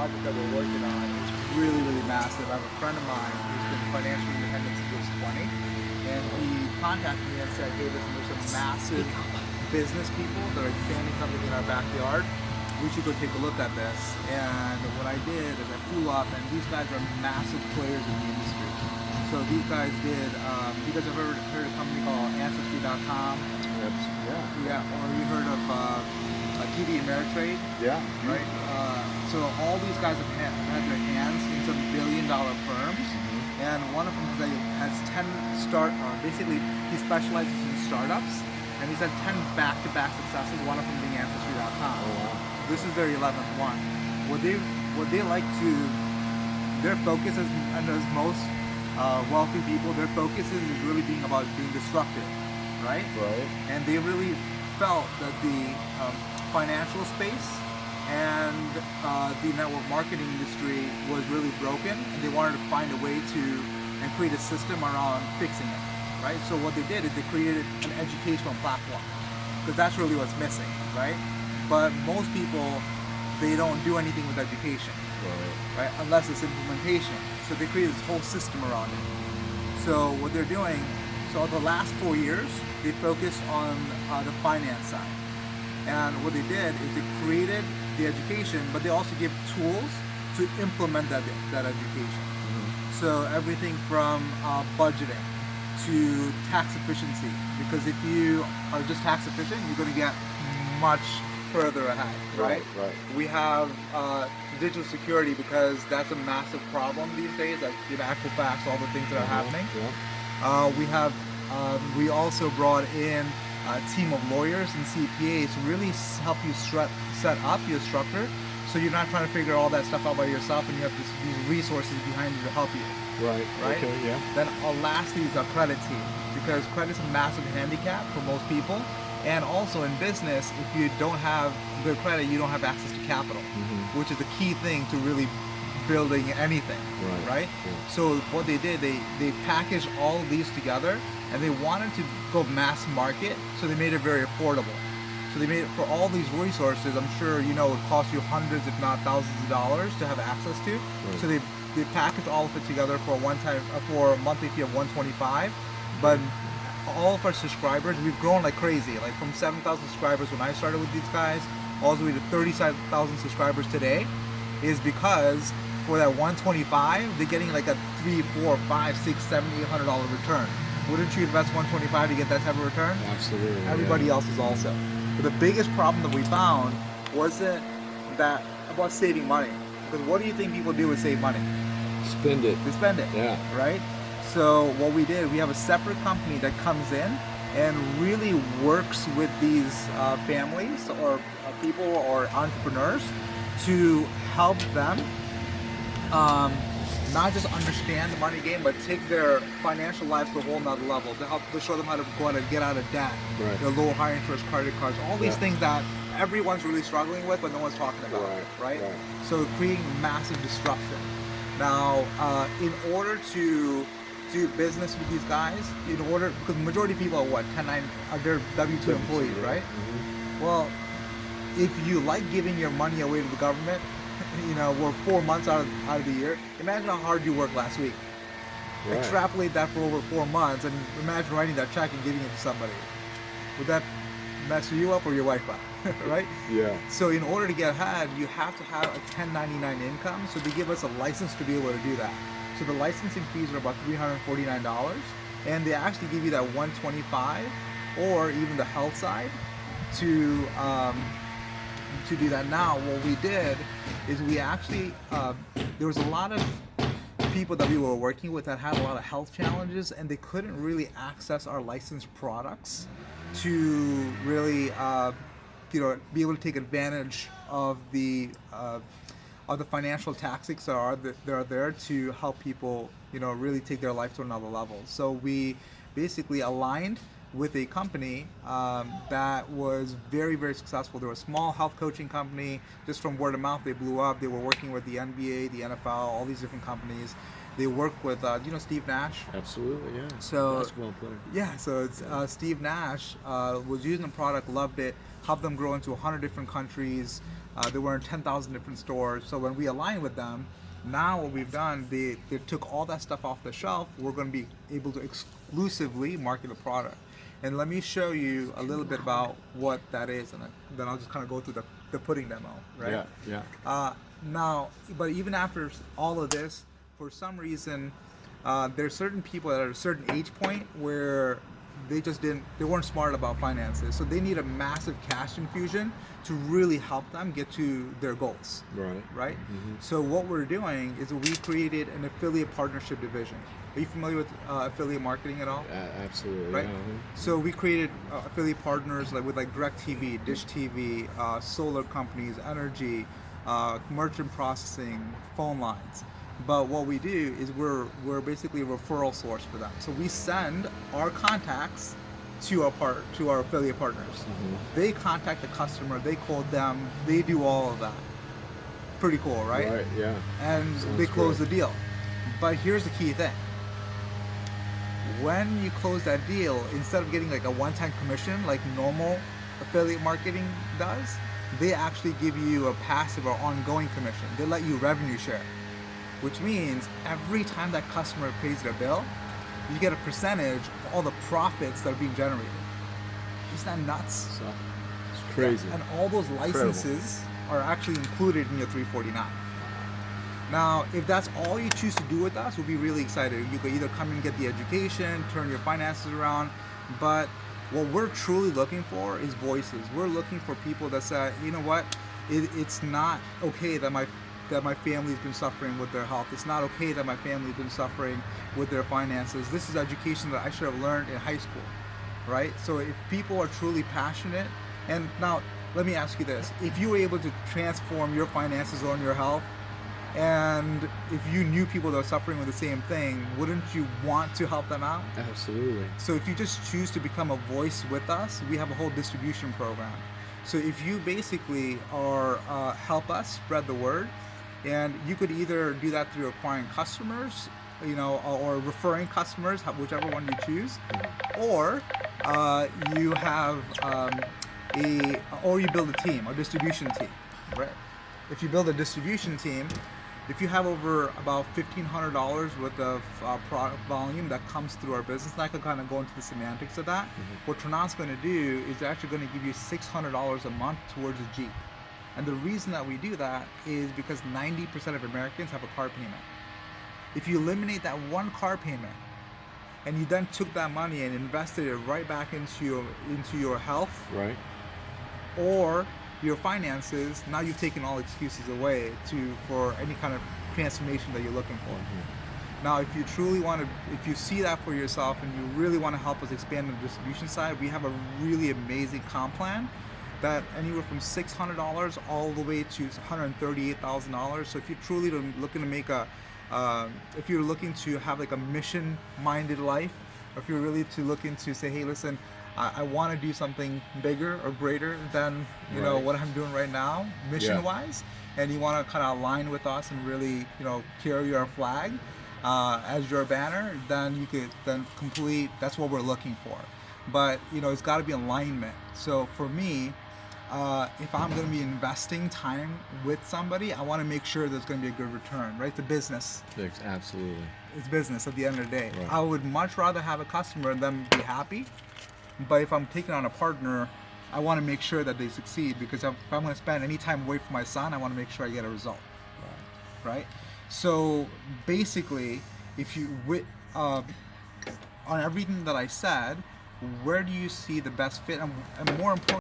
project that we're working on is really, really massive. I have a friend of mine who's been financially independent since he was 20, and he contacted me and said, hey, listen, there's some massive business people that are expanding something in our backyard. We should go take a look at this. And what I did is I flew up, and these guys are massive players in the industry. So these guys did, you guys have ever heard of a company called Ancestry.com? Yeah, or you heard of TD Ameritrade? Yeah. Right? So all these guys have had their hands in some billion-dollar firms, and one of them has 10 basically he specializes in startups, and he's had 10 back-to-back successes, one of them being Ancestry.com. Oh, wow. This is their 11th one. What they like to, their focus is, and as most wealthy people, their focus is really being about being disruptive, right? Right. And they really felt that the financial space and the network marketing industry was really broken, and they wanted to find a way to and create a system around fixing it, right? So what they did is they created an educational platform, because that's really what's missing, right? But most people, they don't do anything with education, right? Unless it's implementation. So they created this whole system around it. So what they're doing, so the last 4 years, they focused on the finance side. And what they did is they created the education, but they also give tools to implement that education. So everything from budgeting to tax efficiency, because if you are just tax efficient, you're going to get much further ahead, right? Right. We have digital security, because that's a massive problem these days, like Equifax, all the things that are happening. We also brought in a team of lawyers and CPAs to really help you set up your structure, so you're not trying to figure all that stuff out by yourself, and you have these resources behind you to help you. Right. Okay. Yeah. Then lastly is a credit team, because credit's a massive handicap for most people. And also in business, if you don't have good credit, you don't have access to capital, which is the key thing to really building anything, right? Yeah. So what they did, they packaged all of these together, and they wanted to go mass market, so they made it very affordable. So they made it for all these resources. I'm sure it would cost you hundreds, if not thousands of dollars to have access to. So they packaged all of it together for for a monthly fee of $125, but all of our subscribers, we've grown like crazy, like from 7,000 subscribers when I started with these guys, all the way to 35,000 subscribers today, is because for that $125, they're getting like a $3, $4, $5, $6, $7, $800 return. Wouldn't you invest $125 to get that type of return? Absolutely. Everybody else is also. But the biggest problem that we found wasn't that about saving money. Because what do you think people do with save money? Spend it. They spend it. Yeah. Right? So what we did, we have a separate company that comes in and really works with these families or people or entrepreneurs to help them not just understand the money game, but take their financial lives to a whole nother level, to show them how to go out and get out of debt, low high interest credit cards, all these things that everyone's really struggling with, but no one's talking about, right? So creating massive disruption. Now, in order to do business with these guys, because the majority of people are what, they're W-2 employees, right? Well, if you like giving your money away to the government, we're 4 months out of the year, imagine how hard you worked last week. Extrapolate that for over 4 months, and imagine writing that check and giving it to somebody. Would that mess you up or your wife up? Right? Yeah. So in order to get ahead, you have to have a 1099 income, so they give us a license to be able to do that. So the licensing fees are about $349, and they actually give you that $125 or even the health side to do that. Now, what we did is we actually there was a lot of people that we were working with that had a lot of health challenges, and they couldn't really access our licensed products to really be able to take advantage of the financial tactics that are there to help people, really take their life to another level. So we basically aligned with a company that was very, very successful. They were a small health coaching company. Just from word of mouth, they blew up. They were working with the NBA, the NFL, all these different companies. They work with, Steve Nash? Absolutely, yeah. So basketball player. Yeah, so it's Steve Nash was using the product, loved it, help them grow into 100 different countries. They were in 10,000 different stores. So when we align with them, now what we've done, they took all that stuff off the shelf. We're going to be able to exclusively market the product. And let me show you a little bit about what that is, and then I'll just kind of go through the pudding demo, right? Yeah. Now, but even after all of this, for some reason, there's certain people that are at a certain age point where they weren't smart about finances, so they need a massive cash infusion to really help them get to their goals. Right. Mm-hmm. So what we're doing is we created an affiliate partnership division. Are you familiar with affiliate marketing at all? Absolutely. Right. Yeah. So we created affiliate partners with DirecTV, Dish TV, solar companies, energy, merchant processing, phone lines. But what we do is we're basically a referral source for them. So we send our contacts to our affiliate partners. Mm-hmm. They contact the customer, they call them, they do all of that. Pretty cool, right? Right. Yeah. And Sounds they close great. the deal. But here's the key thing. When you close that deal, instead of getting like a one-time commission like normal affiliate marketing does, they actually give you a passive or ongoing commission. They let you revenue share, which means every time that customer pays their bill, you get a percentage of all the profits that are being generated. Isn't that nuts? So, it's crazy. And all those licenses are actually included in your 349. Now, if that's all you choose to do with us, we'll be really excited. You could either come and get the education, turn your finances around, but what we're truly looking for is voices. We're looking for people that say, you know what, it's not okay that my family's been suffering with their health. It's not okay that my family's been suffering with their finances. This is education that I should have learned in high school, right? So if people are truly passionate, and now let me ask you this, if you were able to transform your finances or your health, and if you knew people that are suffering with the same thing, wouldn't you want to help them out? Absolutely. So if you just choose to become a voice with us, we have a whole distribution program. So if you basically are help us spread the word, and you could either do that through acquiring customers, or referring customers, whichever one you choose, or you have or you build a team, a distribution team, right? If you build a distribution team, if you have over about $1,500 worth of product volume that comes through our business, and I could kind of go into the semantics of that, what Trinant's going to do is they're actually going to give you $600 a month towards a Jeep. And the reason that we do that is because 90% of Americans have a car payment. If you eliminate that one car payment, and you then took that money and invested it right back into your health, right, or your finances, now you've taken all excuses away for any kind of transformation that you're looking for. Now, if you truly if you see that for yourself and you really want to help us expand on the distribution side, we have a really amazing comp plan that anywhere from $600 all the way to $138,000. So if you're truly looking to make if you're looking to have like a mission-minded life, or if you're really looking to say, hey, listen, I want to do something bigger or greater than what I'm doing right now, mission-wise, and you want to kind of align with us and really carry our flag as your banner, then you could complete. That's what we're looking for. But it's got to be alignment. So for me, if I'm going to be investing time with somebody, I want to make sure there's going to be a good return, right? It's a business. Absolutely. It's business at the end of the day. Right. I would much rather have a customer and them be happy. But if I'm taking on a partner, I want to make sure that they succeed, because if I'm going to spend any time away from my son, I want to make sure I get a result. Right? So basically, if you, on everything that I said, where do you see the best fit? And more important,